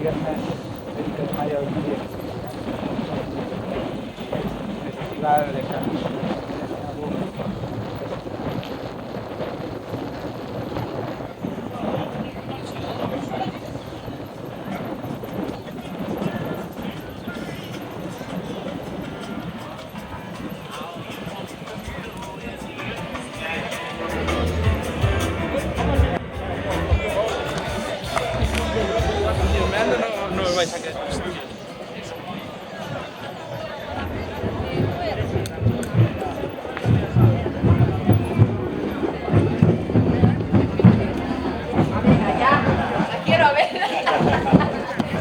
viernes 20 de mayo de 2010. Festival de Cannes. No me vais a quedar. La quiero ver.